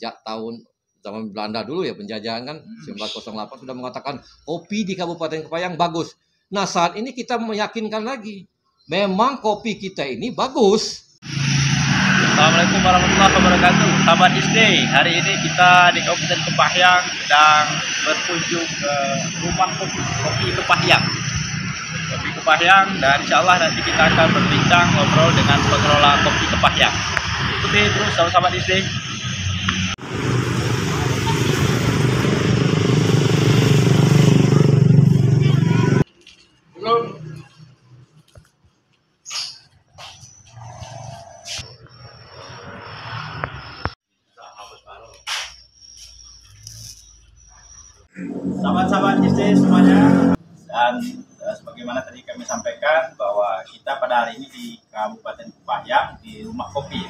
sejak tahun zaman Belanda dulu ya, penjajahan kan 1908 sudah mengatakan kopi di Kabupaten Kepayang bagus. Nah saat ini kita meyakinkan lagi, memang kopi kita ini bagus. Assalamualaikum warahmatullahi wabarakatuh. Sahabat SD, hari ini kita di Kabupaten Kepahyang sedang berkunjung ke rumah kopi Kepahyang. Kopi Kepahyang, dan insya Allah nanti kita akan berbincang ngobrol dengan pengelola kopi Kepahyang. Ikuti terus sahabat SD. Sahabat-sahabat SD semuanya, dan sebagaimana tadi kami sampaikan bahwa kita pada hari ini di Kabupaten Kepahyang di rumah kopi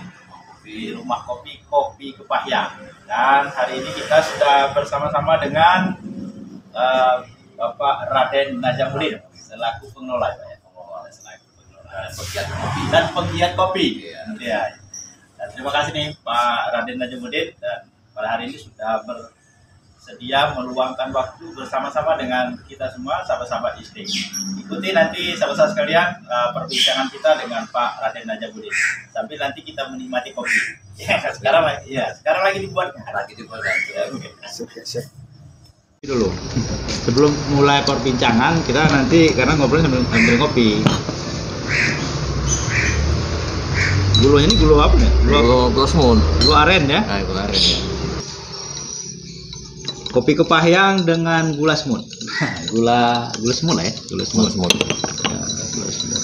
Kopi Kepahyang, dan hari ini kita sudah bersama-sama dengan Bapak Raden Najamuddin selaku pengelola dan penggiat kopi. Ya. Dan terima kasih nih Pak Raden Najamuddin, dan pada hari ini sudah bersedia meluangkan waktu bersama-sama dengan kita semua sahabat-sahabat SD. Ikuti nanti sahabat-sahabat sekalian perbincangan kita dengan Pak Raden Najamuddin sambil nanti kita menikmati kopi. Sekarang lagi dibuat. Ya, okay. Dulu sebelum mulai perbincangan kita nanti karena ngobrol sambil kopi. Gulunya ini gulu apa nih? Gulu semut. Gulu aren ya? Gulu aren ya. Kopi Kepahyang dengan gula semut. gula semut ya? Gula semut. Ya, gula semut.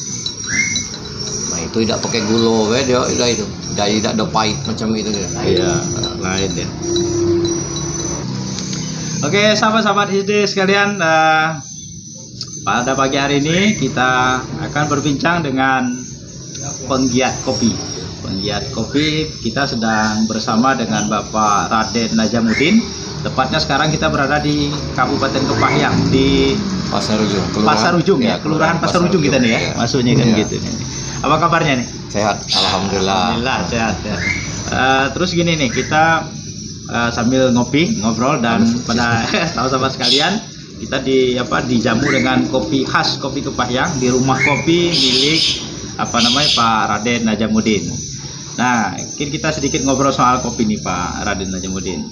Nah, itu tidak pakai gula dia itu. Jadi tidak ada pahit macam itu dia. Iya, lain ya. Oke, sahabat-sahabat SD sekalian, pada pagi hari ini kita akan berbincang dengan penggiat kopi. Penggiat kopi kita sedang bersama dengan Bapak Raden Najamuddin. Tepatnya sekarang kita berada di Kabupaten Kepahyang di Pasar Ujung. Pasar Ujung ya, Kelurahan Pasar Ujung kita nih ya, maksudnya kan gitu nih. Apa kabarnya nih? Sehat, alhamdulillah. Alhamdulillah sehat ya. Terus gini nih, kita sambil ngobrol dan pada sahabat-sahabat sekalian, kita dijamu dengan kopi khas kopi Kepahyang di rumah kopi milik Pak Raden Najamuddin. Nah, kita sedikit ngobrol soal kopi nih Pak Raden Najamuddin.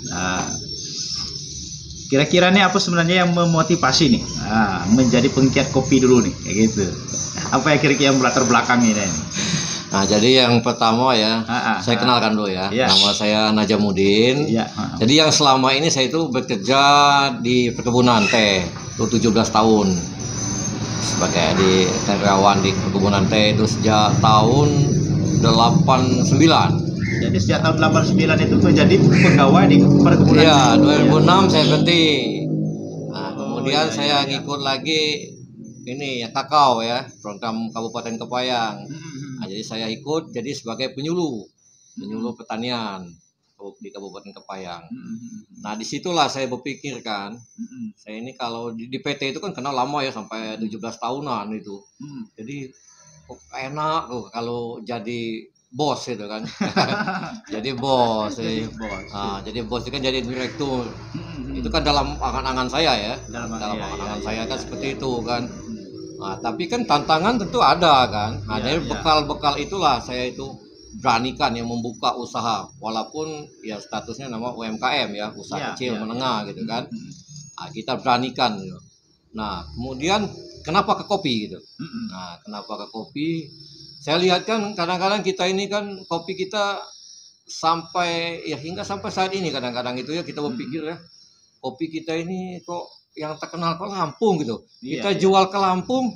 Kira-kira nih apa sebenarnya yang memotivasi nih menjadi penggiat kopi dulu nih kayak gitu? Apa ya kira-kira yang latar belakang ini? Nah, jadi yang pertama ya, saya kenalkan dulu ya. Nama saya Najamuddin. Jadi yang selama ini saya itu bekerja di perkebunan teh, itu 17 tahun sebagai di karyawan di perkebunan teh itu sejak tahun 89. Jadi sejak tahun 89 itu menjadi pegawai di perkebunan. Iya, 2006 saya berhenti. Nah, kemudian saya ngikut lagi ini ya kakao ya, program Kabupaten Kepayang. Nah, jadi saya ikut jadi sebagai penyuluh pertanian di Kabupaten Kepayang. Nah, disitulah saya berpikirkan, saya ini kalau di PT itu kan kenal lama ya sampai 17 tahunan itu. Jadi kok enak kalau jadi bos itu kan. Jadi bos. Jadi bos itu kan jadi direktur. Itu kan dalam angan-angan saya ya. Dalam angan-angan saya kan seperti itu kan. Nah, tapi kan tantangan tentu ada kan. Nah, dari bekal-bekal itulah saya itu beranikan yang membuka usaha walaupun ya statusnya nama UMKM ya, usaha kecil menengah gitu kan. Nah, kita beranikan gitu. Nah, kemudian kenapa ke kopi gitu? Nah, kenapa ke kopi? Saya lihat kan kadang-kadang kita ini kan kopi kita hingga sampai saat ini kadang-kadang itu ya kita berpikir ya, kopi kita ini kok yang terkenal ke Lampung gitu. Kita jual ke Lampung,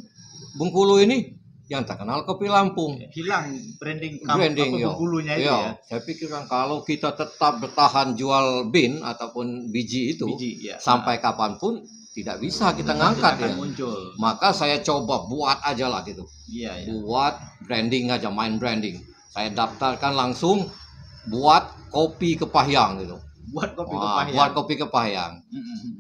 Bengkulu ini yang terkenal kopi Lampung. Hilang branding Bengkulunya itu ya. Saya pikirkan kalau kita tetap bertahan jual bin ataupun biji itu sampai kapanpun tidak bisa kita ngangkat ya. Muncul. Maka saya coba buat aja lah gitu. Buat branding aja, main branding. Saya daftarkan langsung buat kopi Kepahyang gitu. Buat kopi Kepahyang.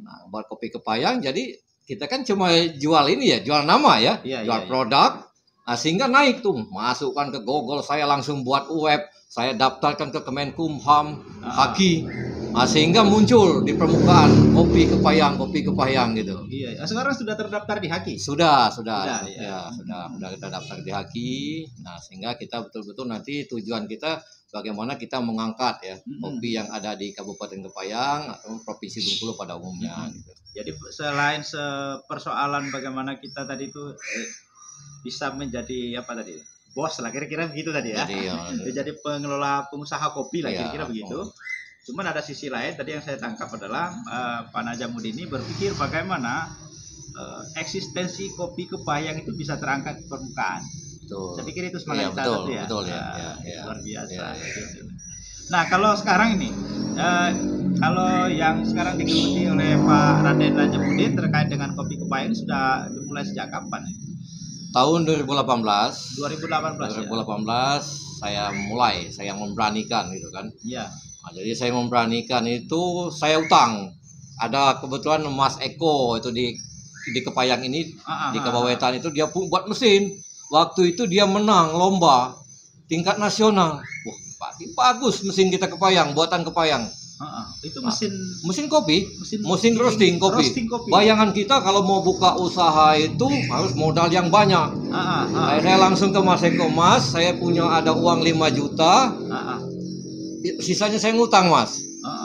Nah, buat kopi Kepahyang jadi kita kan cuma jual ini ya, jual nama ya, jual produk. Nah, sehingga naik tuh, masukkan ke Google, saya langsung buat web, saya daftarkan ke Kemenkumham, Haki. Nah, sehingga muncul di permukaan kopi kepayang gitu. Iya, sekarang sudah terdaftar di Haki. Sudah, Ya. sudah kita daftar di Haki. Nah, sehingga kita betul-betul nanti tujuan kita bagaimana kita mengangkat ya kopi yang ada di Kabupaten Kepayang atau Provinsi Bengkulu pada umumnya. Gitu. Jadi selain persoalan bagaimana kita tadi itu bisa menjadi apa tadi? Bos lah kira-kira begitu tadi ya. Jadi pengelola pengusaha kopi lah kira-kira begitu. Cuman ada sisi lain tadi yang saya tangkap adalah Pak Najamuddin ini berpikir bagaimana eksistensi kopi Kepayang itu bisa terangkat ke permukaan. Betul. Saya pikir itu semangat kita betul, ya. Betul ya. Luar biasa. Nah kalau sekarang ini, kalau yang sekarang digeluti oleh Pak Raden Najamuddin terkait dengan kopi Kepayang sudah dimulai sejak kapan? Tahun 2018. 2018 saya memberanikan gitu kan. Iya. Nah, jadi saya memberanikan itu saya utang. Ada kebetulan Mas Eko itu di Kepayang ini di Kabawetan itu dia buat mesin. Waktu itu dia menang lomba tingkat nasional. Wah, bagus mesin kita Kepayang, buatan Kepayang. Itu mesin kopi, mesin roasting kopi. Bayangan kita kalau mau buka usaha itu harus modal yang banyak. Saya langsung ke Mas Eko, Mas, saya punya ada uang 5 juta. Sisanya saya ngutang, Mas.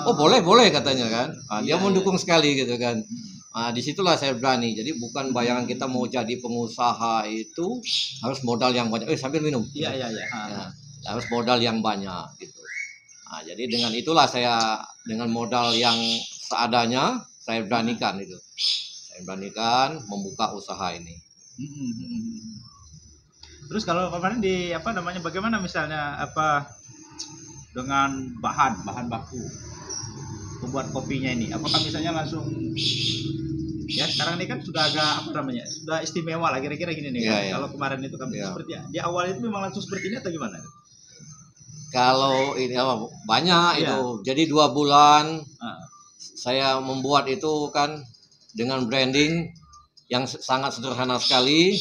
Oh, boleh katanya kan. Dia mendukung sekali gitu kan. Nah, disitulah saya berani. Jadi bukan bayangan kita mau jadi pengusaha itu harus modal yang banyak. Sambil minum. Iya. Harus modal yang banyak gitu. Nah, jadi dengan itulah saya dengan modal yang seadanya saya beranikan itu. Saya beranikan membuka usaha ini. Terus kalau kemarin bagaimana misalnya dengan bahan baku pembuat kopinya ini? Apakah misalnya langsung ya sekarang ini kan sudah agak sudah istimewa lah kira-kira gini nih kan? Kalau kemarin itu kan seperti di awal itu memang langsung seperti ini atau gimana? Kalau ini banyak itu. Jadi 2 bulan saya membuat itu kan dengan branding yang sangat sederhana sekali.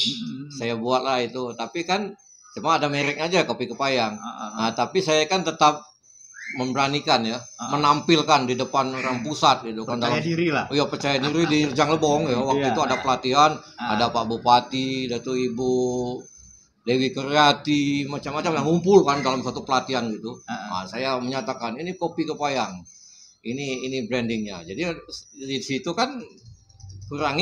Saya buatlah itu. Tapi kan cuma ada merek aja kopi Kepayang. Nah, tapi saya kan tetap memberanikan ya, menampilkan di depan orang pusat gitu kan. Percaya diri lah. Iya, percaya diri di Rejang Lebong ya. Waktu itu ada pelatihan, ada Pak Bupati, ada tuh Ibu Dewi Keryati, macam-macam yang ngumpul kan dalam satu pelatihan gitu. Nah, saya menyatakan ini kopi Kepayang, ini brandingnya. Jadi di situ kan kurang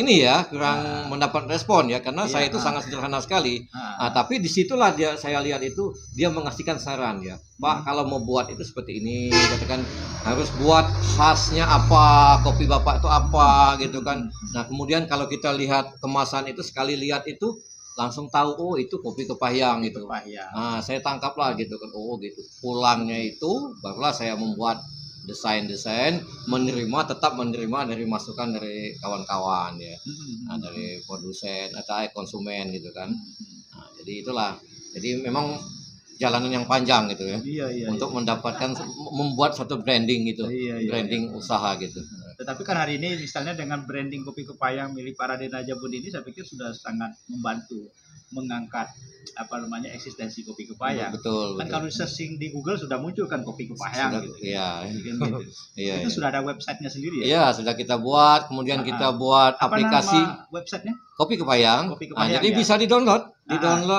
mendapat respon ya karena saya itu sangat sederhana sekali. Nah, tapi disitulah saya lihat itu dia mengasihkan saran ya, Pak, kalau mau buat itu seperti ini, katakan harus buat khasnya apa, kopi Bapak itu apa gitu kan. Nah, kemudian kalau kita lihat kemasan itu sekali lihat itu langsung tahu, oh itu kopi Kepayang gitu. Nah, saya tangkaplah gitu kan, oh gitu. Pulangnya itu barulah saya membuat desain tetap menerima dari masukan dari kawan-kawan ya. Nah, dari produsen atau konsumen gitu kan. Nah, jadi itulah. Jadi memang jalanan yang panjang gitu ya. Untuk mendapatkan membuat satu branding gitu. Branding usaha gitu. Tetapi kan hari ini misalnya dengan branding kopi Kepayang milik para Raden Najamuddin ini saya pikir sudah sangat membantu mengangkat eksistensi kopi Kepayang. Betul. Kan kalau searching di Google sudah muncul kan kopi Kepayang gitu. Iya. Itu sudah ada websitenya sendiri ya? Iya, sudah kita buat. Kemudian kita buat aplikasi. Apa nama websitenya? Kopi Kepayang. Jadi bisa di-download,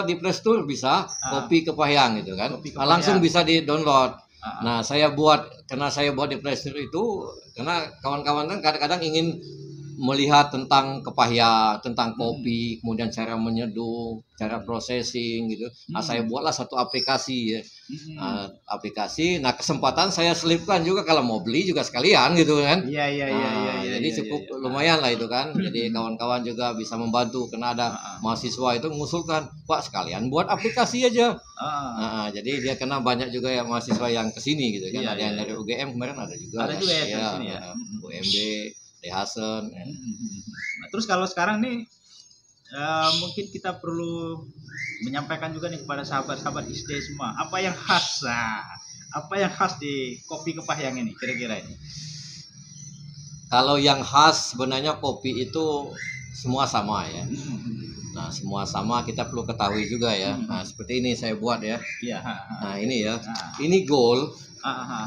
di Play Store bisa kopi Kepayang gitu kan. Langsung bisa di-download. Nah, karena saya buat di Play Store itu karena kawan-kawan kan kadang-kadang ingin melihat tentang Kepayang, tentang kopi, kemudian cara menyeduh, cara processing gitu. Nah, saya buatlah satu aplikasi ya. Nah, kesempatan saya selipkan juga kalau mau beli juga sekalian gitu kan. Jadi cukup lumayan lah itu kan. Jadi kawan-kawan juga bisa membantu karena ada mahasiswa itu mengusulkan, Pak sekalian buat aplikasi aja. Jadi dia kena banyak juga ya mahasiswa yang kesini gitu kan. Ada yang dari UGM kemarin ada juga. Ada juga ya kesini ya. UMB, Hasan. Nah, terus kalau sekarang nih mungkin kita perlu menyampaikan juga nih kepada sahabat-sahabat ISDE semua, apa yang khas di kopi Kepayang ini kira-kira ini? Kalau yang khas sebenarnya kopi itu semua sama ya. Nah, semua sama kita perlu ketahui juga ya. Nah, seperti ini saya buat ya. Iya. Nah, ini ya. Ini gold.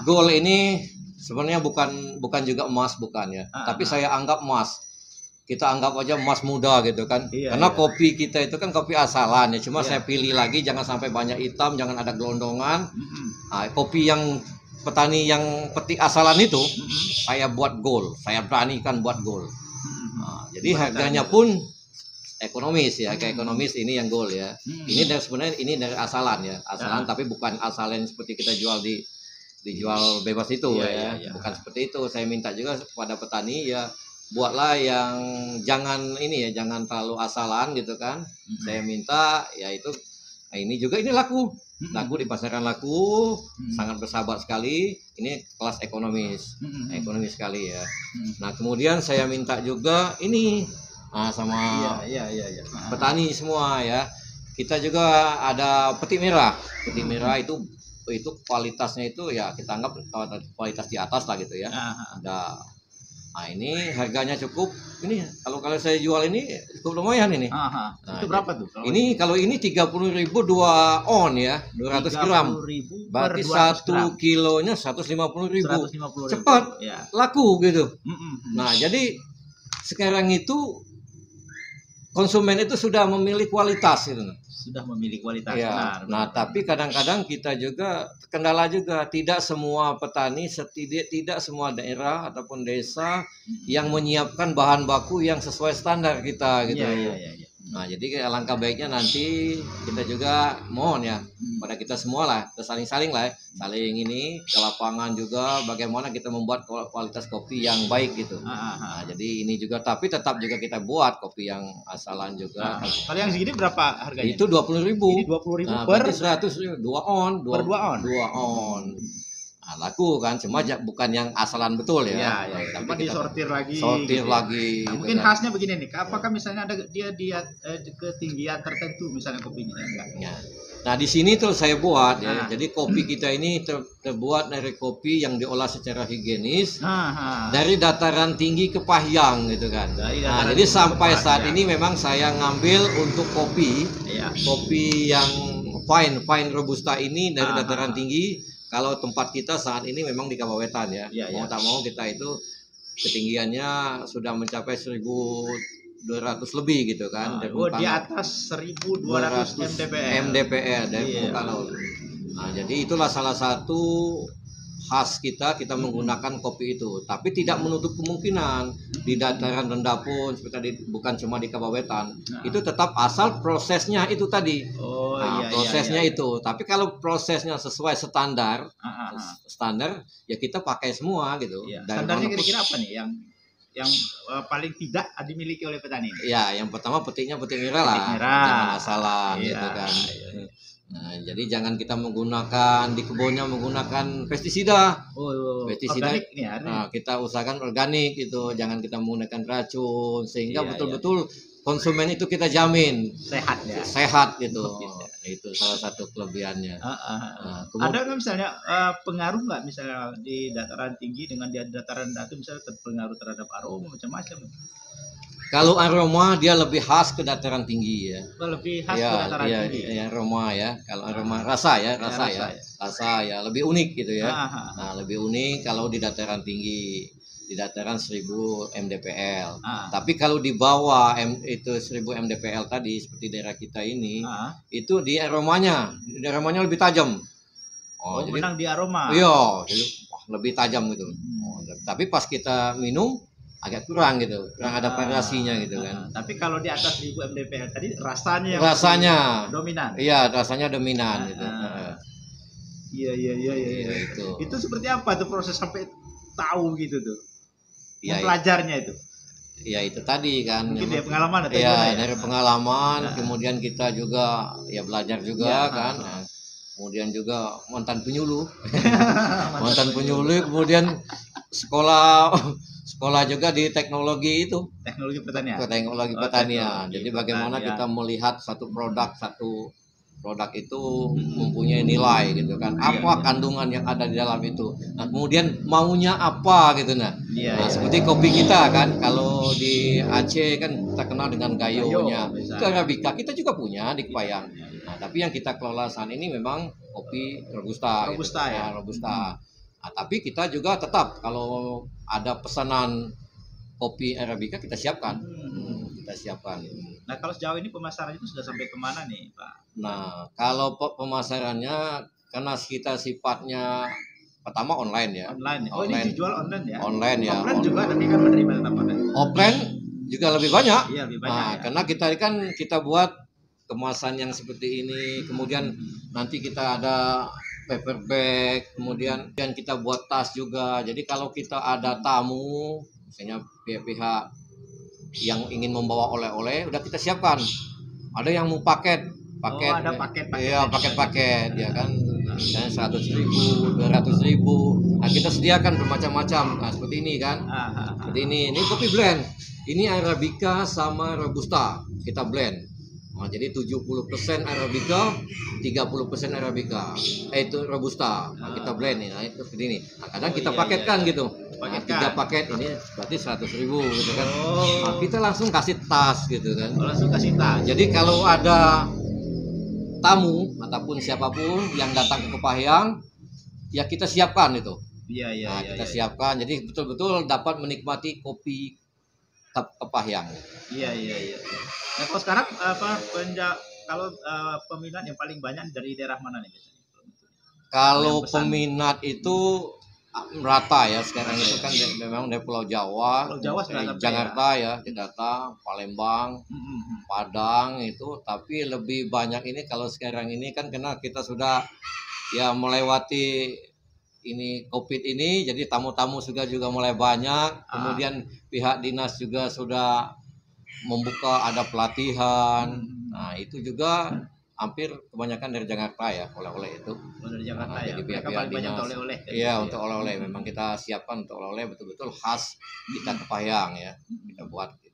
Gold ini sebenarnya bukan juga emas, bukan ya. Tapi saya anggap emas. Kita anggap aja emas muda gitu kan. Karena kopi kita itu kan kopi asalan ya. Cuma saya pilih lagi jangan sampai banyak hitam, jangan ada gelondongan. Nah, kopi yang petani yang petik asalan itu saya buat gold. Saya beranikan buat gold. Nah, jadi harganya pun ekonomis ya, kayak ekonomis ini yang gold ya. Ini dari sebenarnya ini dari asalan ya, asalan tapi bukan asalan seperti kita jual dijual bebas itu ya. Bukan seperti itu. Saya minta juga kepada petani ya, buatlah yang jangan ini ya, jangan terlalu asalan gitu kan. Saya minta ya itu. Nah, ini juga ini laku di pasaran laku, sangat bersahabat sekali. Ini kelas ekonomis sekali ya. Nah, kemudian saya minta juga ini. Nah, sama petani semua ya. Kita juga ada petik merah. Petik merah itu kualitasnya itu ya kita anggap kualitas di atas lah gitu ya. Ada. Nah, ini harganya cukup. Ini kalau saya jual ini cukup lumayan ini. Nah, itu berapa tuh? Ini kalau ini 30.000 2 on ya, 200 gram. Berarti 1 kilonya 150.000. Cepat laku gitu. Nah, jadi sekarang itu konsumen itu sudah memilih kualitas gitu. Sudah memilih kualitas. Ya. Nah, tapi kadang-kadang kita juga kendala juga, tidak semua petani, tidak semua daerah ataupun desa yang menyiapkan bahan baku yang sesuai standar kita gitu. Nah, jadi alangkah baiknya nanti kita juga mohon ya pada kita semua lah, kita saling lah, saling ini ke lapangan juga bagaimana kita membuat kualitas kopi yang baik gitu. Nah, jadi ini juga tapi tetap juga kita buat kopi yang asalan juga. Kalau yang segini berapa harganya? Itu 20.000. Ini 20.000 nah, per 100 2 on, 2 on. Nah, laku kan, cuma bukan yang asalan betul ya. Tapi disortir lagi. Lagi. Nah, mungkin khasnya begini nih. Apakah misalnya ada dia ketinggian tertentu misalnya kopinya enggak? Ya. Nah, di sini tuh saya buat ya. Jadi kopi kita ini terbuat dari kopi yang diolah secara higienis. Dari dataran tinggi ke Pahyang gitu kan. Nah, jadi sampai saat ini memang saya ngambil untuk kopi yang fine robusta ini dari dataran tinggi. Kalau tempat kita saat ini memang di Kabawetan ya. Mau tak mau kita itu ketinggiannya sudah mencapai 1.200 lebih gitu kan. Di atas 1.200 mdpl dari permukaan laut. Nah, jadi itulah salah satu khas kita menggunakan kopi itu, tapi tidak menutup kemungkinan di dataran rendah pun seperti tadi, bukan cuma di Kabawetan, itu tetap asal prosesnya itu tadi. Prosesnya itu, tapi kalau prosesnya sesuai standar ya kita pakai semua gitu. Standarnya kira-kira apa nih yang paling tidak dimiliki oleh petani? Ya, yang pertama petik merah lah, jangan asalan gitu kan. Nah, jadi jangan kita menggunakan di kebunnya menggunakan pestisida. Pestisida kita usahakan organik itu, jangan kita menggunakan racun sehingga betul-betul konsumen itu kita jamin sehat gitu. Itu salah satu kelebihannya. Ada nggak misalnya pengaruh nggak misalnya di dataran tinggi dengan di dataran rendah itu misalnya terpengaruh terhadap aroma macam-macam? Kalau aroma dia lebih khas ke dataran tinggi ya. Lebih khas ke dataran tinggi. Ya, aroma ya. Kalau aroma rasa ya lebih unik gitu ya. Nah, lebih unik kalau di dataran tinggi, di dataran 1.000 mdpl. Tapi kalau di bawah itu 1.000 mdpl tadi seperti daerah kita ini, itu di aromanya lebih tajam. Jadi menang di aroma. Iya, lebih tajam gitu. Tapi pas kita minum agak kurang gitu, kurang ada variasinya gitu kan. Tapi kalau di atas 1.000 mdpl tadi rasanya dominan. Iya, rasanya dominan gitu. Iya. Itu seperti apa tuh proses sampai tahu gitu tuh? Mempelajarnya itu. Ya itu tadi kan. Mungkin dia pengalaman atau dari pengalaman, kemudian kita juga ya belajar juga kan. Nah, kemudian juga mantan penyuluh. Kemudian sekolah juga di teknologi pertanian. Jadi bagaimana kita melihat satu produk, satu produk itu mempunyai nilai gitu kan. Apa kandungan yang ada di dalam itu. Nah, kemudian maunya apa gitu nah. Nah, seperti kopi kita kan, kalau di Aceh kan terkenal dengan gayonya. Itu Arabica kita juga punya di Kepayang. Nah, tapi yang kita kelola saat ini memang kopi Robusta. Robusta gitu. ya. Nah, Robusta. Nah, tapi kita juga tetap kalau ada pesanan kopi Arabica kita siapkan. Kita siapkan. Nah, kalau sejauh ini pemasaran itu sudah sampai kemana nih, Pak? Nah, kalau pemasarannya karena kita sifatnya pertama online ya. Online. Oh, Online. ini dijual online ya? Online ya. Offline juga tapi kan menerima tetap online. Offline juga lebih banyak. Iya, lebih banyak. Nah, Ya. karena kita buat kemasan yang seperti ini, kemudian nanti kita ada paper bag, kemudian kita buat tas juga. Jadi kalau kita ada tamu, misalnya pihak-pihak yang ingin membawa oleh-oleh, udah kita siapkan. Ada yang mau paket, ada paket. iya paket ya kan, misalnya 100.000, 200.000. Nah kita sediakan bermacam-macam. Nah seperti ini kan, seperti ini kopi blend. Ini Arabica sama Robusta kita blend. Nah, jadi 70% Arabica, 30% Arabica. Itu Robusta. Nah, kita blend nih. Nah, itu seperti ini. Nah, kadang kita paketkan gitu. Nah, 3 paket ini berarti 100.000 gitu kan. Nah, kita langsung kasih tas gitu kan. Langsung kasih tas. Jadi kalau ada tamu ataupun siapapun yang datang ke Kepayang, ya kita siapkan itu. Iya. Kita siapkan. Jadi betul-betul dapat menikmati kopi Kepayang. Iya. Nah, kalau sekarang kalau peminat yang paling banyak dari daerah mana nih biasanya? Kalau peminat itu merata ya sekarang itu kan memang dari Pulau Jawa, sudah Jakarta ya, datang, Palembang, Padang itu, tapi lebih banyak ini kalau sekarang ini kan karena kita sudah ya melewati ini COVID ini, jadi tamu-tamu juga mulai banyak, kemudian pihak dinas juga sudah membuka ada pelatihan. Nah itu juga hampir kebanyakan dari Jakarta ya oleh-oleh itu. Dari Jakarta ya. Jadi pihak-pihak dinas. Oleh-oleh. Iya untuk oleh-oleh memang kita siapkan untuk oleh-oleh betul-betul khas kita Kepayang ya. Kita buat gitu.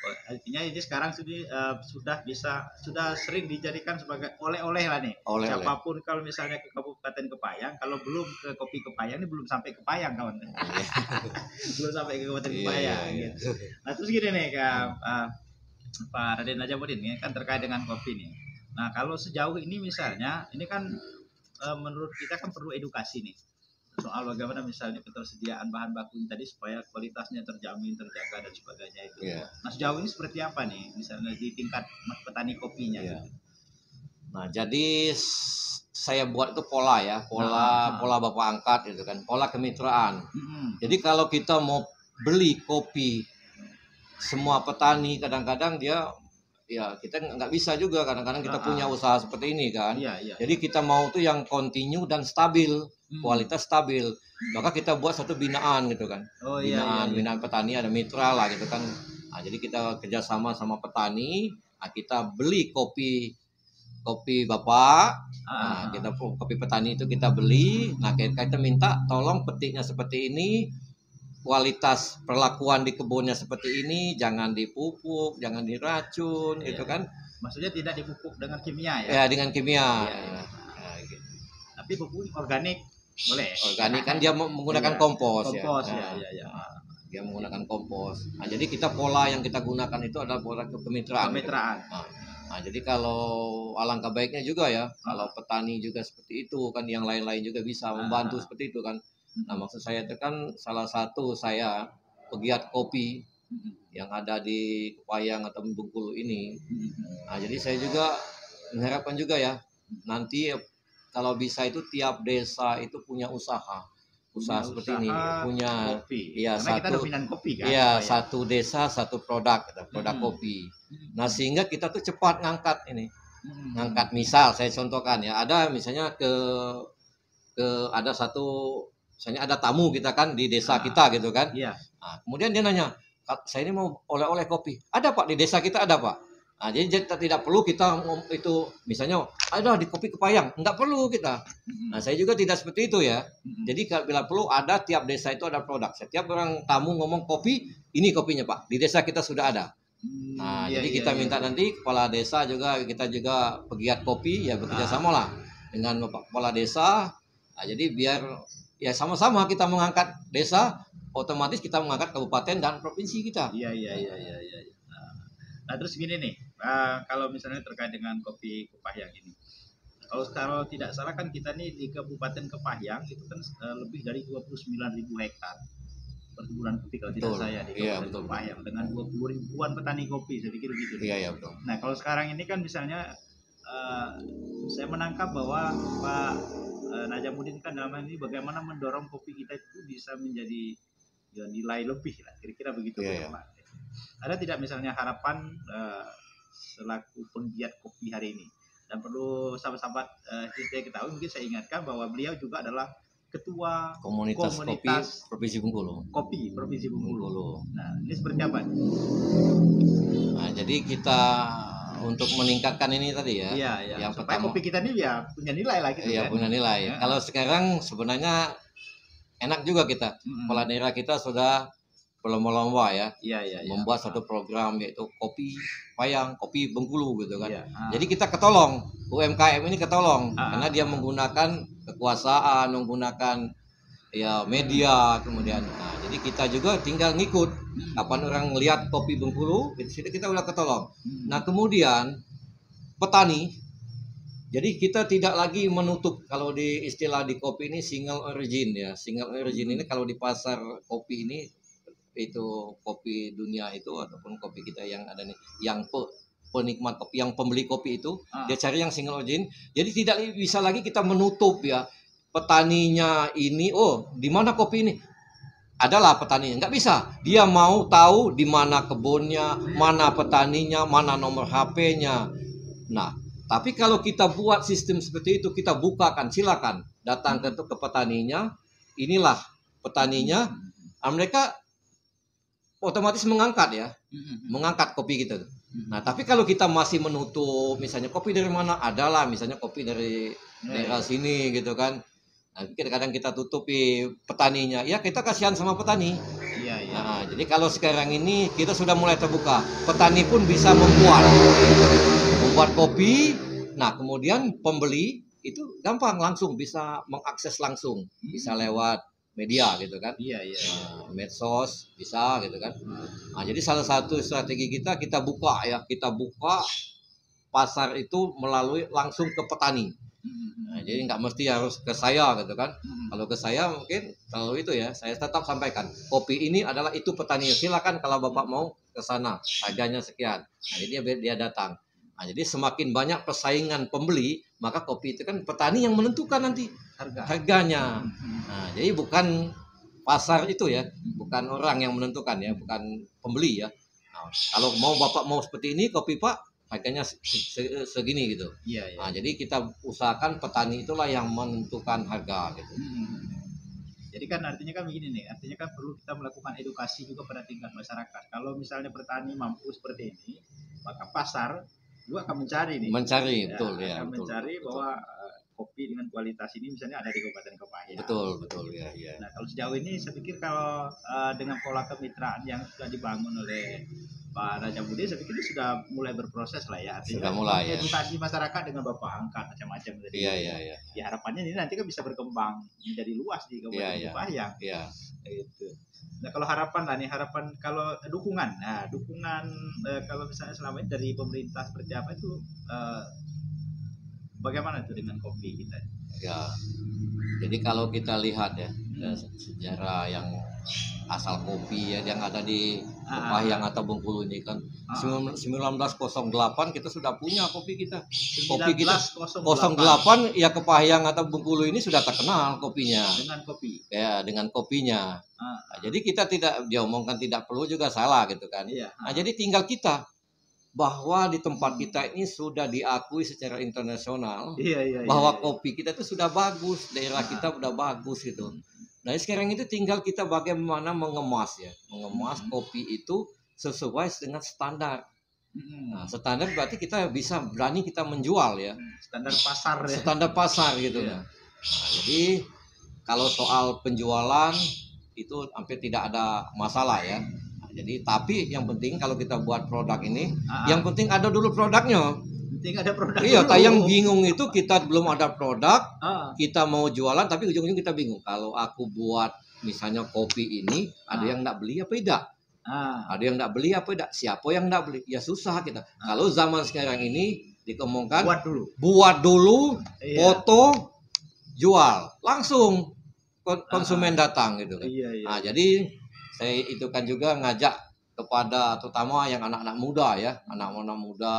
Artinya ini sekarang sudah sering dijadikan sebagai oleh-oleh lah nih. Oleh-oleh. Siapapun kalau misalnya ke Kabupaten Kepayang, kalau belum ke kopi Kepayang ini belum sampai Kepayang kawan. Belum sampai ke Kabupaten Kepayang. Iya. Gitu. Nah terus gini nih Pak Raden Najamuddin ya, kan terkait dengan kopi nih. Nah kalau sejauh ini misalnya, ini kan menurut kita kan perlu edukasi nih soal bagaimana misalnya ketersediaan bahan baku tadi supaya kualitasnya terjamin, terjaga dan sebagainya itu. Yeah. Nah sejauh ini seperti apa nih misalnya di tingkat petani kopinya? Yeah. Nah jadi saya buat itu pola bapak angkat gitu kan, pola kemitraan. Jadi kalau kita mau beli kopi semua petani kadang-kadang dia ya kita nggak bisa juga kadang-kadang kita punya usaha seperti ini kan. Jadi kita mau tuh yang kontinu dan stabil, kualitas stabil. Maka kita buat satu binaan gitu kan. Binaan petani ada mitra lah gitu kan. Nah, jadi kita kerjasama sama petani. Nah, kita beli kopi bapak. Nah, kita kopi petani itu kita beli. Nah kita minta tolong petiknya seperti ini. Kualitas perlakuan di kebunnya seperti ini, jangan dipupuk, jangan diracun, itu kan? Maksudnya tidak dipupuk dengan kimia ya? Ya dengan kimia. Nah, gitu. Tapi pupuk organik boleh. Organik kan dia menggunakan kompos ya. Nah, dia menggunakan kompos. Nah, jadi kita pola yang kita gunakan itu adalah pola kemitraan. Gitu. Nah, jadi kalau alangkah baiknya juga ya, kalau petani juga seperti itu kan, yang lain-lain juga bisa membantu seperti itu kan. Nah maksud saya itu kan salah satu saya pegiat kopi yang ada di Kepayang atau Bengkulu ini. Nah jadi saya juga mengharapkan juga ya nanti kalau bisa itu tiap desa itu punya usaha seperti ini, punya kopi. Ya satu kopi, kan? Ya satu desa satu produk kopi. Nah sehingga kita tuh cepat ngangkat ngangkat, misal saya contohkan ya, ada misalnya ada satu, misalnya ada tamu kita kan di desa kita gitu kan. Nah, kemudian dia nanya, saya ini mau oleh-oleh kopi. Ada Pak, di desa kita ada Pak. Nah, jadi tidak perlu kita itu misalnya ada di kopi Kepayang, enggak perlu kita. Nah, saya juga tidak seperti itu ya. Jadi bila perlu ada tiap desa itu ada produk. Setiap orang tamu ngomong kopi, ini kopinya Pak. Di desa kita sudah ada. Nah, Iya, jadi iya, kita iya. minta nanti kepala desa juga, kita juga pegiat kopi ya bekerja sama lah dengan Bapak Kepala Desa. Nah, jadi biar ya sama-sama kita mengangkat desa, otomatis kita mengangkat kabupaten dan provinsi kita. Iya, iya, iya, iya, iya. Nah, terus gini nih, kalau misalnya terkait dengan kopi Kepahyang ini, kalau tidak salah kan kita nih di Kabupaten Kepahyang itu kan lebih dari 29.000 hektar perkebunan kopi kalau tidak Betul. saya di Iya, Kabupaten betul. Kepahyang dengan 20 ribuan petani kopi, saya pikir begitu. Iya, iya betul. Nah, kalau sekarang ini kan misalnya saya menangkap bahwa Pak Najamuddin kan dalam hal ini bagaimana mendorong kopi kita itu bisa menjadi ya, nilai lebih lah, kira-kira begitu. Iya, iya. Ada tidak misalnya harapan selaku penggiat kopi hari ini? Dan perlu sahabat-sahabat saya ketahui, mungkin saya ingatkan bahwa beliau juga adalah ketua Komunitas kopi Provinsi Bengkulu. Kopi Provinsi Bengkulu. Nah, ini seperti apa? Nah, jadi kita untuk meningkatkan ini tadi ya. Iya, iya. Yang Supaya pertama, kopi kita ini ya punya nilai lah gitu iya kan. punya nilai. Ya. Kalau sekarang sebenarnya enak juga kita. Kepala daerah kita sudah berlomba-lomba ya, Iya, iya, iya. membuat satu program yaitu kopi Kepahyang, kopi Bengkulu gitu kan. Iya. Jadi kita ketolong, UMKM ini ketolong Ah. karena dia menggunakan kekuasaan, menggunakan ya media kemudian. Nah, jadi kita juga tinggal ngikut. Kapan orang lihat kopi Bengkulu, di situ kita udah ketolong. Nah, kemudian petani, jadi kita tidak lagi menutup, kalau di istilah di kopi ini single origin ya. Single origin ini kalau di pasar kopi ini itu kopi dunia itu ataupun kopi kita yang ada nih, yang penikmat kopi, yang pembeli kopi itu dia cari yang single origin. Jadi tidak bisa lagi kita menutup ya petaninya ini. Oh, di mana kopi ini? Adalah petaninya, nggak bisa. Dia mau tahu di mana kebunnya, mana petaninya, mana nomor HP-nya. Nah, tapi kalau kita buat sistem seperti itu, kita bukakan, silakan datang ke petaninya. Inilah petaninya. Mereka otomatis mengangkat ya, mengangkat kopi kita. Nah, tapi kalau kita masih menutup, misalnya kopi dari mana? Adalah misalnya kopi dari daerah sini gitu kan. Nah, kadang-kadang kita tutupi petaninya. Ya, kita kasihan sama petani. Iya, iya. Nah, jadi kalau sekarang ini kita sudah mulai terbuka, petani pun bisa membuat kopi. Nah, kemudian pembeli itu gampang, langsung bisa mengakses langsung, bisa lewat media gitu kan. Iya, iya. Medsos bisa gitu kan. Nah, jadi salah satu strategi kita buka ya, kita buka pasar itu melalui langsung ke petani. Nah, jadi nggak mesti harus ke saya gitu kan. Kalau ke saya mungkin kalau itu ya, saya tetap sampaikan kopi ini adalah itu petani. Silakan kalau Bapak mau ke sana, harganya sekian. Nah, jadi dia datang. Nah, jadi semakin banyak persaingan pembeli, maka kopi itu kan petani yang menentukan nanti harganya. Nah, jadi bukan pasar itu ya, bukan orang yang menentukan ya, bukan pembeli ya. Nah, kalau Bapak mau seperti ini kopi Pak, harganya segini gitu. Iya, iya. Nah, jadi kita usahakan petani itulah yang menentukan harga gitu. Jadi kan artinya kan begini nih, artinya kan perlu kita melakukan edukasi juga pada tingkat masyarakat. Kalau misalnya petani mampu seperti ini, maka pasar juga akan mencari nih. Mencari, betul ya. Akan Betul, mencari betul. bahwa kopi dengan kualitas ini misalnya ada di Kabupaten Kepahyang. Betul ya. Nah, kalau sejauh ini saya pikir kalau dengan pola kemitraan yang sudah dibangun oleh Pak Najamuddin, saya pikir ini sudah mulai berproses lah ya. Artinya Sudah mulai ya. edukasi masyarakat dengan Bapak angkat macam-macam tadi. Iya. Ya harapannya ini nanti kan bisa berkembang menjadi luas di Kabupaten Kepahyang. Iya. Itu. Nah, kalau harapan lah nih, harapan kalau dukungan. Nah, dukungan kalau misalnya selama ini dari pemerintah seperti apa itu bagaimana tuh dengan kopi kita? Ya. Jadi kalau kita lihat ya, sejarah yang asal kopi ya yang ada di Kepahyang atau Bengkulu ini kan 1908 kita sudah punya kopi kita. Kopi kita 08 ya Kepahyang atau Bengkulu ini sudah terkenal kopinya. Dengan kopi. Ya, dengan kopinya. Nah, jadi kita tidak diomongkan tidak perlu juga salah gitu kan. Iya. Nah, jadi tinggal kita bahwa di tempat kita ini sudah diakui secara internasional bahwa kopi kita itu sudah bagus, daerah kita sudah bagus gitu. Nah, sekarang itu tinggal kita bagaimana mengemas kopi itu sesuai dengan standar. Nah, standar berarti kita bisa berani kita menjual ya. Standar pasar ya. Standar pasar gitu ya. Nah, jadi kalau soal penjualan itu hampir tidak ada masalah ya. jadi tapi yang penting kalau kita buat produk ini, Ah, yang penting ada dulu produknya. penting ada produk Iya, dulu. yang bingung itu kita belum ada produk, Ah, kita mau jualan tapi ujung-ujung kita bingung. Kalau aku buat misalnya kopi ini, ada yang nggak beli apa tidak? Ada yang nggak beli apa tidak? Siapa yang nggak beli? Ya susah kita. Kalau zaman sekarang ini dikemongkan, buat dulu, Iya. foto, jual, langsung konsumen datang gitu kan. Iya, iya. Nah, jadi saya itu kan juga ngajak kepada terutama yang anak-anak muda ya, anak-anak muda,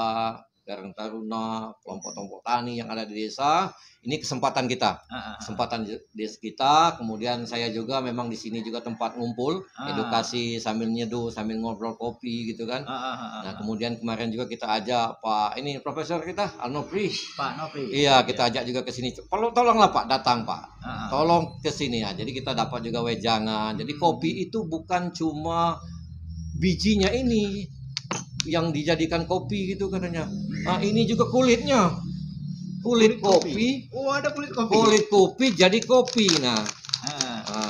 Karang Taruna, kelompok-kelompok tani yang ada di desa. Ini kesempatan kita, kesempatan desa kita. Kemudian saya juga memang di sini juga tempat ngumpul, edukasi sambil nyeduh, sambil ngobrol kopi gitu kan. Nah, kemudian kemarin juga kita ajak Pak ini profesor kita Al-Nofri. Pak Nofri. Iya, kita ajak juga ke sini. Tolonglah Pak datang Pak. Tolong ke sini ya. Jadi kita dapat juga wejangan. Jadi kopi itu bukan cuma bijinya ini yang dijadikan kopi gitu katanya. Nah, ini juga kulitnya. Kulit kopi. Oh, ada kulit kopi. Kulit kopi jadi kopi. Nah,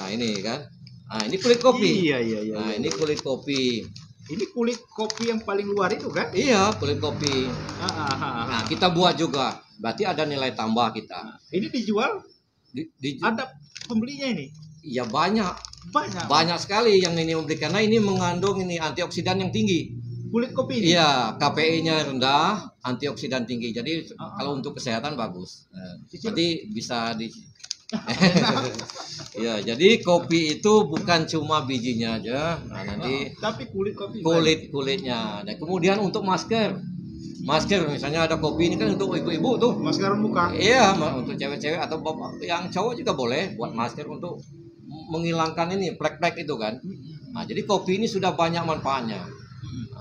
ini kan. Nah, ini kulit kopi. Iya, iya, iya. Nah, ini kulit kopi. Ini kulit kopi yang paling luar itu kan? Iya, kulit kopi. Nah, kita buat juga. Berarti ada nilai tambah kita. Ini dijual? Ada pembelinya ini? Ya banyak. Banyak. Banyak sekali yang ini membeli karena ini mengandung ini antioksidan yang tinggi. Kulit kopi ini? Iya, KPI-nya rendah, antioksidan tinggi. Jadi kalau untuk kesehatan bagus. Jadi bisa di ya, jadi kopi itu bukan cuma bijinya aja. Nah, nanti tapi kulit kopi. Kulitnya. Dan kemudian untuk masker. Masker misalnya ada kopi ini kan untuk ibu-ibu tuh. Masker muka. Iya, untuk cewek-cewek atau bapak yang cowok juga boleh buat masker untuk menghilangkan ini plek-plek itu kan. Nah, jadi kopi ini sudah banyak manfaatnya.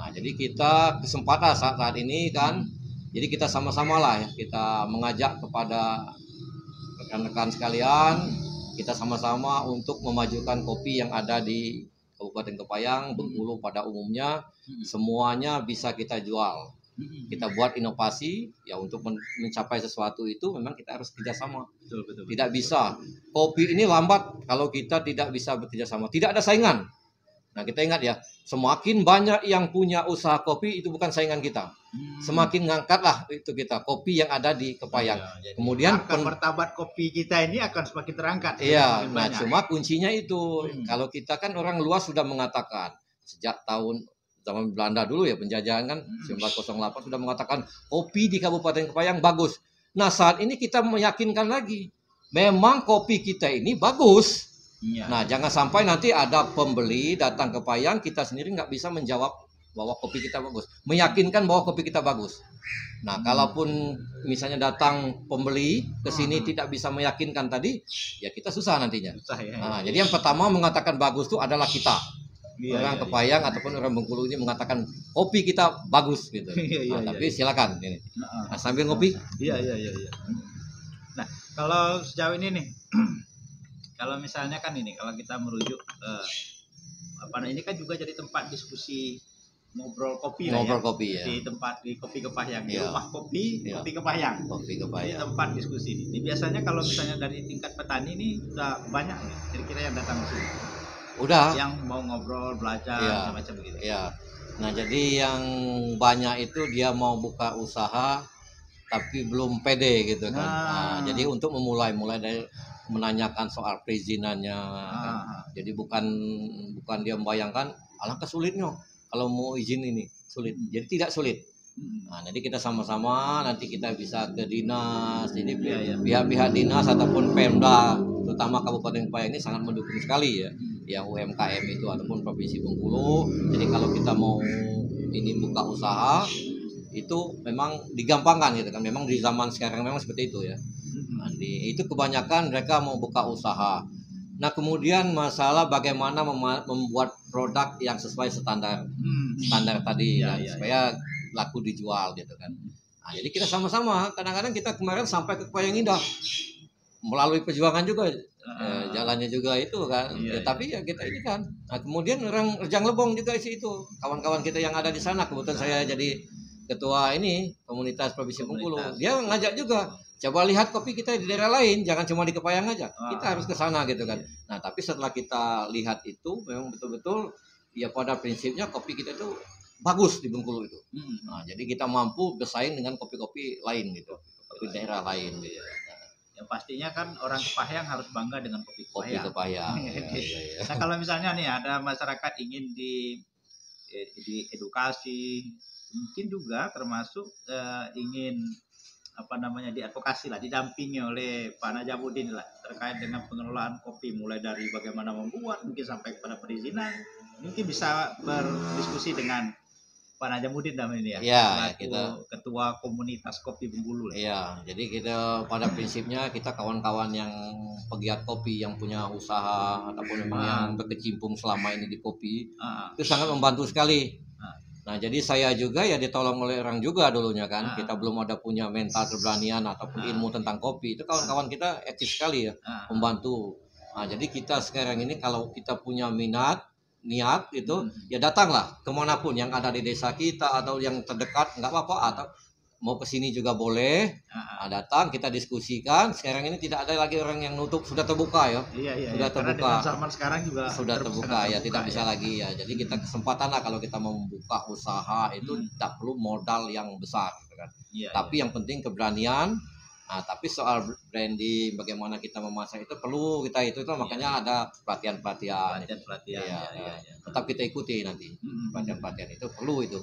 Nah, jadi kita kesempatan saat ini kan, jadi kita sama-sama lah ya, kita mengajak kepada rekan-rekan sekalian, kita sama-sama untuk memajukan kopi yang ada di Kabupaten Kepayang, Bengkulu pada umumnya, semuanya bisa kita jual. Kita buat inovasi ya untuk mencapai sesuatu itu memang kita harus kerjasama. Betul. Tidak bisa kopi ini lambat kalau kita tidak bisa bekerja sama. Tidak ada saingan. Nah, kita ingat ya, semakin banyak yang punya usaha kopi itu bukan saingan kita. Semakin ngangkatlah itu kita kopi yang ada di Kepayang. Kemudian martabat kopi kita ini akan semakin terangkat. Iya, nah cuma kuncinya itu kalau kita kan orang luas sudah mengatakan sejak tahun zaman Belanda dulu ya penjajahan kan 1908 sudah mengatakan kopi di Kabupaten Kepayang bagus. Nah, saat ini kita meyakinkan lagi memang kopi kita ini bagus. Nah, jangan sampai nanti ada pembeli datang ke Kepayang kita sendiri nggak bisa menjawab bahwa kopi kita bagus, meyakinkan bahwa kopi kita bagus. Nah, kalaupun misalnya datang pembeli ke sini tidak bisa meyakinkan tadi, ya kita susah nantinya. Nah, jadi yang pertama mengatakan bagus itu adalah kita. Orang Kepayang ataupun orang Bengkulu ini mengatakan kopi kita bagus gitu. Tapi silakan ini. Nah, sambil ngopi. Iya. Nah, kalau sejauh ini nih, kalau misalnya kan ini, kalau kita merujuk ini kan juga jadi tempat diskusi ngobrol kopi kopi ya. Di tempat di Kopi Kepayang, di Iya. rumah kopi Iya. Kopi Kepayang. Kopi Ini Kepayang. tempat diskusi ini. Ini biasanya kalau misalnya dari tingkat petani ini sudah banyak nih kira-kira yang datang ke sini. Udah. Yang mau ngobrol, belajar, Iya. macam-macam begitu. Ya. Nah, jadi yang banyak itu dia mau buka usaha tapi belum pede gitu kan. Nah, jadi untuk mulai dari menanyakan soal perizinannya kan. Jadi bukan dia membayangkan alangkah sulitnya kalau mau izin ini sulit. Jadi tidak sulit. Nah, jadi kita sama-sama nanti kita bisa ke dinas. Jadi pihak-pihak dinas ataupun Pemda terutama Kabupaten Kepayang ini sangat mendukung sekali ya. Yang UMKM itu ataupun Provinsi Bengkulu. Jadi kalau kita mau ini buka usaha itu memang digampangkan gitu kan. Memang di zaman sekarang memang seperti itu ya. Nah, itu kebanyakan mereka mau buka usaha. Nah, kemudian masalah bagaimana membuat produk yang sesuai standar tadi kan, supaya laku dijual gitu kan. Nah, jadi kita sama-sama kadang-kadang kita kemarin sampai ke Kepayang Indah melalui perjuangan juga jalannya juga itu kan. Tapi ya kita ini kan. Nah, kemudian orang Rejang Lebong juga isi itu. Kawan-kawan kita yang ada di sana kebetulan saya jadi ketua ini komunitas Provinsi Bengkulu. Dia ngajak juga. Coba lihat kopi kita di daerah lain, jangan cuma di Kepayang aja. Kita harus ke sana gitu kan. Nah, tapi setelah kita lihat itu memang betul-betul ya pada prinsipnya kopi kita itu bagus di Bengkulu itu. Nah, jadi kita mampu bersaing dengan kopi-kopi lain gitu, kopi daerah lain gitu. Yang pastinya kan orang Kepahyang harus bangga dengan kopi Kopi Kepahyang. Kepahyang. Ya. Nah kalau misalnya nih ada masyarakat ingin edukasi, mungkin juga termasuk ingin apa namanya diadvokasi lah, didampingi oleh Pak Najamuddin lah terkait dengan pengelolaan kopi, mulai dari bagaimana membuat mungkin sampai kepada perizinan, mungkin bisa berdiskusi dengan Pak Najamuddin dalam ini ya, Ya, selaku ketua komunitas kopi Bengkulu. Iya, jadi kita pada prinsipnya kita kawan-kawan yang pegiat kopi yang punya usaha ataupun memang yang berkecimpung selama ini di kopi itu sangat membantu sekali. Nah, jadi saya juga ya ditolong oleh orang juga dulunya kan. Kita belum ada punya mental keberanian ataupun ilmu tentang kopi. Itu kawan-kawan kita etis sekali ya, membantu. Nah, jadi kita sekarang ini kalau kita punya niat itu ya datanglah kemanapun yang ada di desa kita atau yang terdekat, nggak apa-apa, atau mau ke sini juga boleh. Datang kita diskusikan. Sekarang ini tidak ada lagi orang yang nutup, sudah terbuka ya. Iya, sudah terbuka. Karena zaman sekarang juga sudah terbuka ya, tidak bisa lagi ya. Jadi kita kesempatan lah kalau kita mau membuka usaha itu tidak perlu modal yang besar kan. Tapi yang penting keberanian. Nah, tapi soal branding, bagaimana kita memasak itu perlu kita itu makanya ada pelatihan. Ya. Tetap kita ikuti nanti pelatihan itu perlu itu.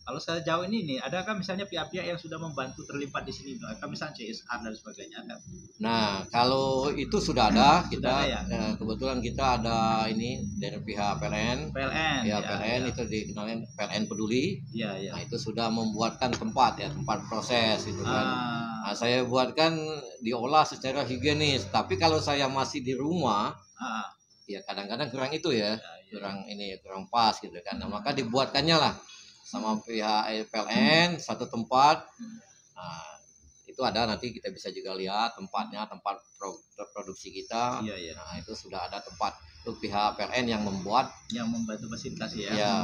Kalau sejauh ini nih, adakah misalnya pihak-pihak yang sudah membantu terlibat di sini, misalnya CSR dan sebagainya? Nah, kalau itu sudah ada, kita ada, ya? Kebetulan kita ada ini dari pihak PLN. Ya, PLN itu dikenalin PLN Peduli. Ya. Nah, itu sudah membuatkan tempat proses itu kan. Nah, saya buatkan diolah secara higienis. Tapi kalau saya masih di rumah, ya kadang-kadang kurang itu ya, kurang pas gitu kan. Nah, maka dibuatkannya lah sama pihak PLN satu tempat. Nah, itu ada, nanti kita bisa juga lihat tempatnya, tempat produksi kita. Nah, itu sudah ada tempat itu pihak PLN yang membantu fasilitasi ya. Ya,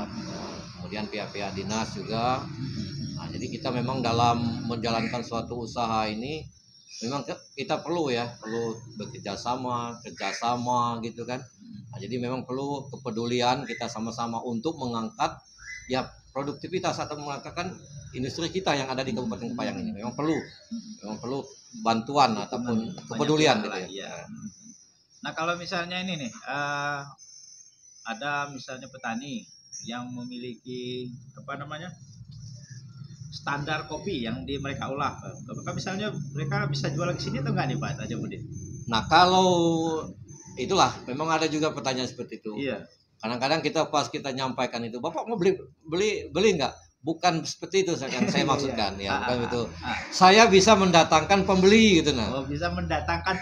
kemudian pihak-pihak dinas juga. Nah, jadi kita memang dalam menjalankan suatu usaha ini memang kita perlu kerjasama gitu kan. Nah, jadi memang perlu kepedulian kita sama-sama untuk mengangkat ya produktivitas atau mengangkatkan industri kita yang ada di Kabupaten Kepahyang ini. Memang perlu bantuan ataupun kepedulian gitu ya. Nah, kalau misalnya ini nih ada misalnya petani yang memiliki standar kopi yang mereka olah, apakah misalnya mereka bisa jual ke sini atau enggak nih Pak Najamuddin? Nah, kalau itulah memang ada juga pertanyaan seperti itu. Iya. Kadang-kadang pas kita nyampaikan itu, Bapak mau beli enggak? Bukan seperti itu yang saya maksudkan ya, bukan itu. Saya bisa mendatangkan pembeli gitu nah. Oh, bisa mendatangkan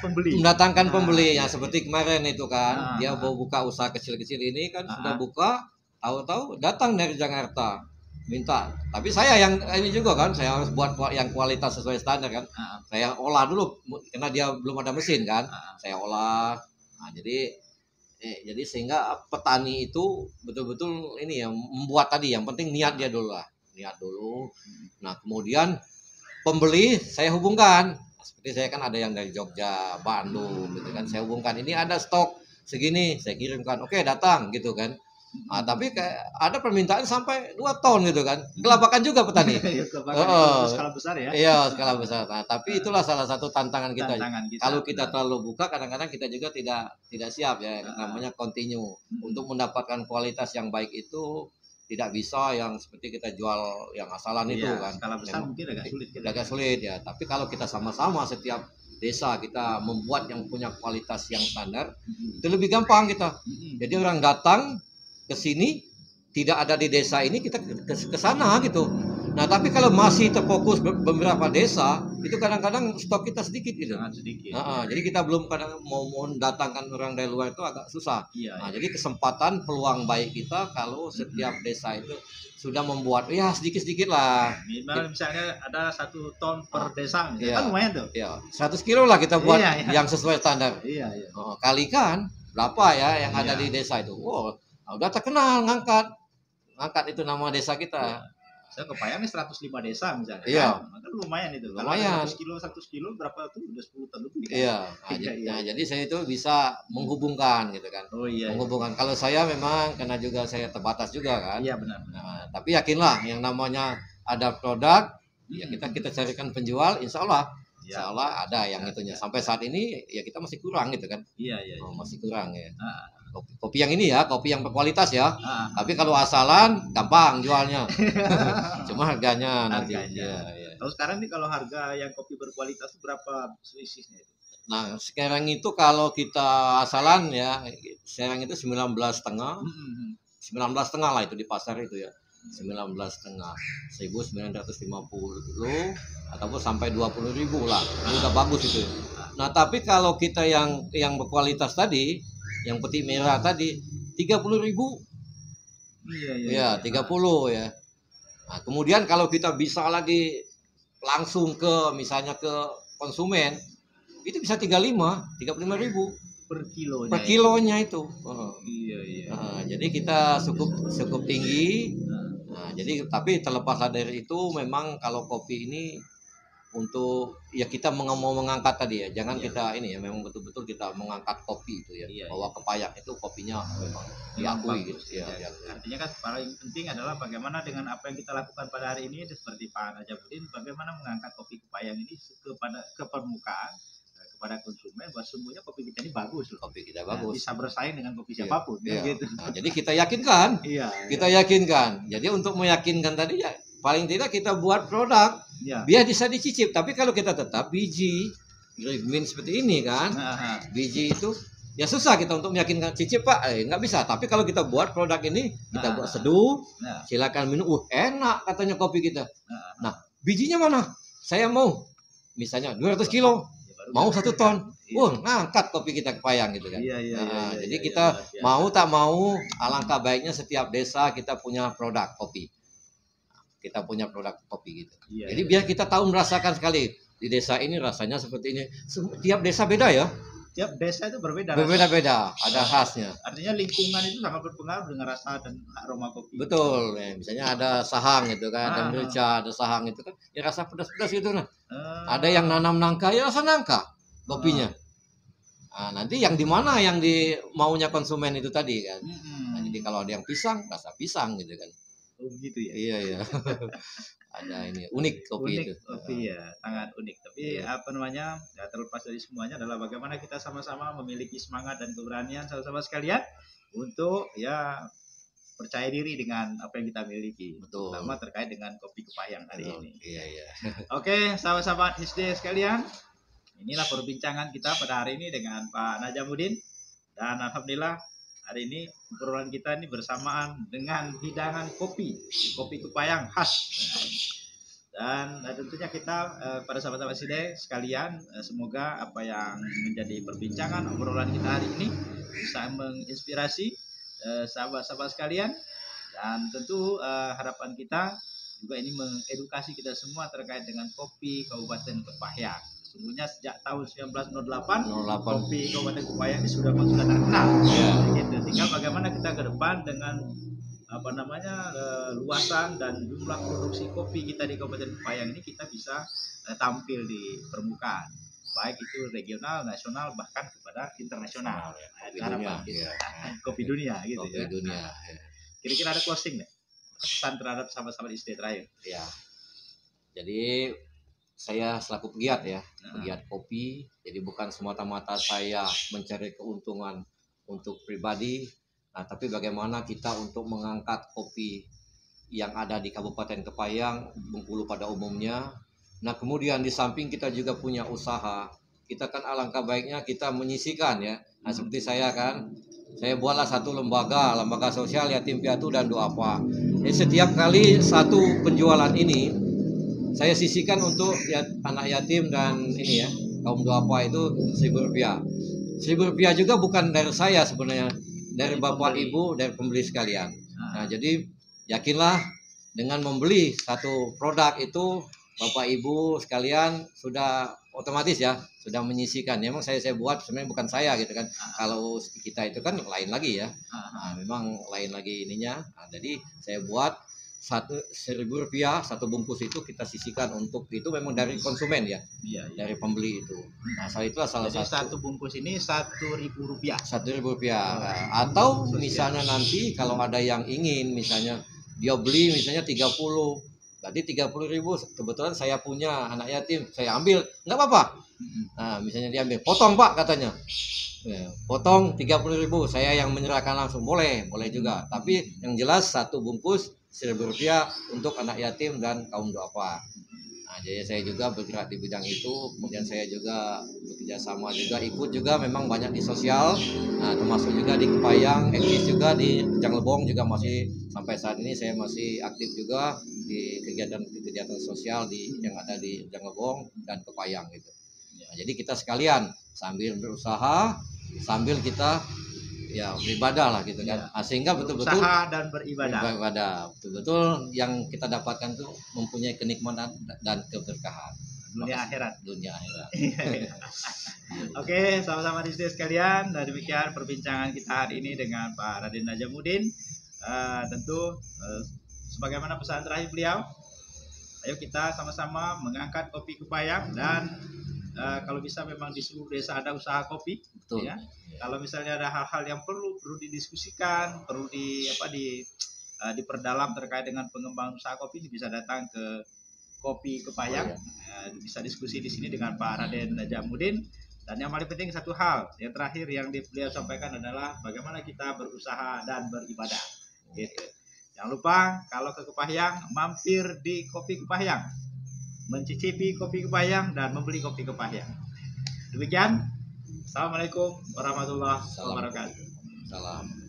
pembeli. Ya, seperti kemarin itu kan, dia mau buka usaha kecil-kecil ini kan sudah buka, tahu-tahu datang dari Jakarta minta. Tapi saya yang ini juga kan, saya harus buat yang kualitas sesuai standar kan. Saya olah dulu karena dia belum ada mesin kan. Saya olah. Nah, jadi sehingga petani itu betul-betul ini ya membuat tadi, yang penting niat dia dulu lah, niat dulu. Nah, kemudian pembeli saya hubungkan, seperti saya kan ada yang dari Jogja, Bandung gitu kan, saya hubungkan ini ada stok segini, saya kirimkan, oke datang gitu kan. Nah, tapi ada permintaan sampai 2 ton gitu kan, kelabakan juga petani. Skala besar ya. Iya, skala besar. Nah, tapi itulah salah satu tantangan kita. Kalau kita terlalu buka, kadang-kadang kita juga tidak siap ya, namanya continue. Untuk mendapatkan kualitas yang baik itu tidak bisa yang seperti kita jual yang asalan itu kan. Skala besar mungkin agak sulit. Agak sulit ya. Tapi kalau kita sama-sama setiap desa kita membuat yang punya kualitas yang standar, itu lebih gampang kita. Jadi orang datang ke sini tidak ada di desa ini, kita ke sana gitu. Nah, tapi kalau masih terfokus beberapa desa, itu kadang-kadang stok kita sedikit gitu. Jadi kita belum kadang mau mendatangkan orang dari luar itu agak susah. Nah, jadi kesempatan peluang baik kita kalau setiap desa itu sudah membuat ya sedikit-sedikit lah. Minimal misalnya ada 1 ton per desa, kan lumayan tuh. Iya, 100 kilo lah kita buat yang sesuai standar. Kalikan berapa ya yang ada di desa itu. Wow, udah terkenal ngangkat itu nama desa kita. Saya ke Payang ini 105 desa misalnya. Iya. Kan lumayan itu. Lumayan. Kalau 100 kilo berapa tuh? Udah 10 ton lebih kan? Iya. Iya, iya. Nah, jadi saya itu bisa menghubungkan gitu kan. Oh iya. Menghubungkan. Kalau saya memang karena juga saya terbatas juga kan. Iya benar. Nah, tapi yakinlah yang namanya ada produk, ya kita carikan penjual, insya Allah ada yang itunya. Sampai saat ini ya kita masih kurang gitu kan. Iya iya. Oh, masih kurang ya. Ah. Kopi yang ini ya, kopi yang berkualitas ya. Ah. Tapi kalau asalan gampang jualnya. Cuma harganya nanti. Harganya. Ya. Kalau sekarang nih kalau harga yang kopi berkualitas itu berapa selisihnya itu? Nah, sekarang itu kalau kita asalan ya, sekarang itu 19,5. 19,5 lah itu di pasar itu ya. 19,5, 1.950 ataupun sampai 20.000 lah, itu udah bagus itu. Nah tapi kalau kita yang berkualitas tadi, yang peti merah tadi 30.000, ya 30 ya. Nah kemudian kalau kita bisa lagi langsung ke misalnya ke konsumen, itu bisa 35.000 per kilonya. Per kilonya itu. Iya. Jadi kita cukup tinggi. Nah, jadi tapi terlepas dari itu memang kalau kopi ini untuk ya kita mau mengangkat tadi ya, jangan kita ini ya memang betul-betul kita mengangkat kopi itu ya, bahwa Kepayang itu kopinya memang diakui gitu ya. Artinya kan paling penting adalah bagaimana dengan apa yang kita lakukan pada hari ini seperti Pak Najamuddin, bagaimana mengangkat kopi Kepayang ini ke permukaan kepada konsumen bahwa semuanya kopi kita ini bagus loh. Kopi kita bagus. Bisa bersaing dengan kopi siapapun. Gitu. Nah, jadi kita yakinkan. Kita yakinkan. Jadi untuk meyakinkan tadi ya paling tidak kita buat produk biar bisa dicicip. Tapi kalau kita tetap biji green seperti ini kan, biji itu ya susah kita untuk meyakinkan cicip Pak, nggak bisa. Tapi kalau kita buat produk ini, kita buat seduh, silakan minum. Enak katanya kopi kita. Nah bijinya mana? Saya mau misalnya 200 kilo. Mau 1 ton, ngangkat kopi kita Kepayang gitu kan. Jadi kita mau tak mau, alangkah baiknya setiap desa kita punya produk kopi. Kita punya produk kopi gitu. Jadi biar kita tahu merasakan sekali di desa ini rasanya seperti ini. Tiap desa beda ya. Tiap desa itu berbeda. Berbeda-beda, ada khasnya. Artinya lingkungan itu sangat berpengaruh dengan rasa dan aroma kopi. Betul, ya, misalnya ada sahang gitu kan, ada merica, ada sahang itu kan, ya rasa pedas-pedas gitu nah. Ada yang nanam nangka, ya rasa nangka kopinya. Nah, nanti yang di mana yang di maunya konsumen itu tadi kan. Nah, jadi kalau ada yang pisang, rasa pisang gitu kan. Oh gitu ya. Iya. Ada ini unik kopi itu. Kopi ya, sangat unik. Tapi apa namanya? Ya, terlepas dari semuanya adalah bagaimana kita sama-sama memiliki semangat dan keberanian sahabat-sahabat sekalian untuk ya percaya diri dengan apa yang kita miliki. Betul. Terutama terkait dengan kopi Kepayang hari ini. Iya. Oke, sahabat-sahabat SD sekalian. Inilah perbincangan kita pada hari ini dengan Pak Najamuddin. Dan alhamdulillah hari ini obrolan kita ini bersamaan dengan hidangan kopi Kepayang khas. Dan tentunya kita pada sahabat-sahabat SD sekalian, semoga apa yang menjadi perbincangan obrolan kita hari ini bisa menginspirasi sahabat-sahabat sekalian. Dan tentu harapan kita juga ini mengedukasi kita semua terkait dengan kopi Kabupaten Kepayang. Sesungguhnya sejak tahun 1908 kopi Kabupaten Kepayang ini sudah terkenal. Gitu. Tinggal bagaimana kita ke depan dengan luasan dan jumlah produksi kopi kita di Kabupaten Kepayang ini kita bisa tampil di permukaan, baik itu regional, nasional, bahkan kepada internasional. Kopi dunia gitu. Kopi dunia. Kira-kira ada closing nih pesan terhadap sahabat-sahabat SD terakhir? Ya. Jadi saya selaku pegiat kopi, jadi bukan semata-mata saya mencari keuntungan untuk pribadi, tapi bagaimana kita untuk mengangkat kopi yang ada di Kabupaten Kepayang, Bengkulu pada umumnya. Nah kemudian di samping kita juga punya usaha, kita kan alangkah baiknya kita menyisikan ya. Nah seperti saya kan, saya buatlah satu lembaga sosial yatim piatu dan duafa. Jadi setiap kali satu penjualan ini saya sisihkan untuk anak yatim dan ini ya kaum duafa itu Rp1.000. Rp1.000 juga bukan dari saya sebenarnya, dari bapak ibu, dari pembeli sekalian. Nah jadi yakinlah dengan membeli satu produk itu bapak ibu sekalian sudah otomatis ya sudah menyisihkan. Memang saya buat sebenarnya bukan saya gitu kan. Kalau kita itu kan lain lagi ya. Memang lain lagi ininya. Nah, jadi saya buat Rp1.000 satu bungkus itu kita sisihkan untuk itu memang dari konsumen ya, Iya, iya. dari pembeli itu. Nah, itulah salah Jadi satu. satu bungkus ini Rp1.000. Rp1.000. Atau misalnya nanti kalau ada yang ingin, misalnya dia beli misalnya 30, berarti 30.000. Kebetulan saya punya anak yatim, saya ambil, nggak apa-apa. Nah, misalnya dia ambil, potong Pak katanya. Ya, potong 30.000, saya yang menyerahkan langsung, boleh juga. Tapi yang jelas satu bungkus Rp1.000 untuk anak yatim dan kaum duafa. Nah, jadi saya juga bergerak di bidang itu, kemudian saya juga bekerja sama juga, ikut juga memang banyak di sosial, nah, termasuk juga di Kepayang, eksis juga di Rejang Lebong juga masih sampai saat ini saya masih aktif juga di kegiatan sosial yang ada di Rejang Lebong dan Kepayang gitu. Nah, jadi kita sekalian sambil berusaha, sambil kita ya beribadah lah gitu kan. Nah, sehingga betul-betul usaha dan beribadah. Betul-betul yang kita dapatkan tuh mempunyai kenikmatan dan keberkahan dunia akhirat. Oke, sama-sama di sekalian. Dan demikian perbincangan kita hari ini dengan Pak Raden Najamuddin. Tentu sebagaimana pesan terakhir beliau, ayo kita sama-sama mengangkat kopi Kepayang dan kalau bisa memang di seluruh desa ada usaha kopi. Betul. Ya. Kalau misalnya ada hal-hal yang perlu didiskusikan, perlu diperdalam terkait dengan pengembangan usaha kopi, bisa datang ke Kopi Kepayang. Bisa diskusi di sini dengan Pak Raden Najamuddin. Dan yang paling penting satu hal, yang terakhir yang beliau sampaikan adalah bagaimana kita berusaha dan beribadah. Gitu. Jangan lupa kalau ke Kepayang, mampir di Kopi Kepayang, mencicipi kopi Kepayang dan membeli kopi Kepayang. Demikian. Assalamualaikum warahmatullahi wabarakatuh. Salam.